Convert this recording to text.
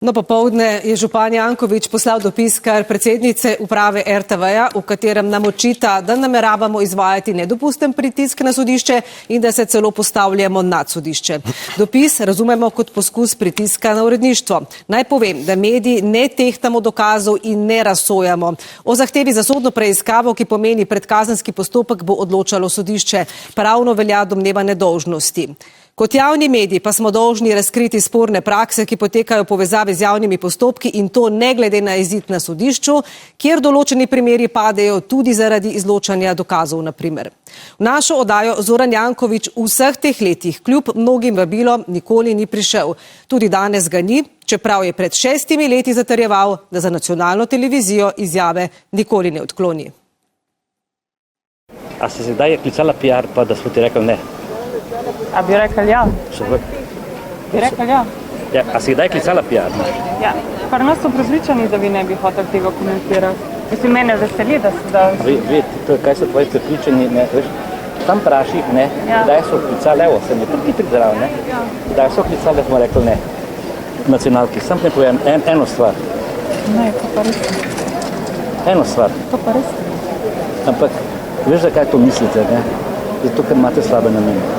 No, popoldne je župan Janković poslal dopis kar predsednice uprave RTV-ja, v katerem nam očita, da nameravamo izvajati nedopusten pritisk na sodišče in da se celo postavljamo nad sodišče. Dopis razumemo kot poskus pritiska na uredništvo. Naj povem, da mediji ne tehtamo dokazov in ne razsojamo. O zahtevi za sodno preiskavo, ki pomeni predkazenski postopek, bo odločalo sodišče. Pravno velja domneva nedolžnosti. Kot javni mediji pa smo dolžni razkriti sporne prakse, ki potekajo v povezavi z javnimi postopki in to ne glede na izid na sodišču, kjer določeni primeri padejo tudi zaradi izločanja dokazov, na primer. V našo oddajo Zoran Janković v vseh teh letih, kljub mnogim vabilom, nikoli ni prišel. Tudi danes ga ni, čeprav je pred 6 leti zatrjeval, da za nacionalno televizijo izjave nikoli ne odkloni. A si zdaj klicala PR, pa da smo ti rekli ne? A bi rekel ja? Bi rekel ja? Ja, a si kdaj klicala PR? Ja, par nas so prepričani, da vi ne bi hotel tega komentirati. Mislim, mene veseli, da se... Kaj so tvoji prepričani, ne, veš, tam vpraših, ne, kdaj so klicali, evo, sem je tudi zdrav, ne, kdaj so klicali, da smo rekli ne, nacionalki, sam ne povem eno stvar. Ne, to pa res. Eno stvar. To pa res. Ampak, veš, zakaj to mislite, ne? Zato, ker imate slabe namene.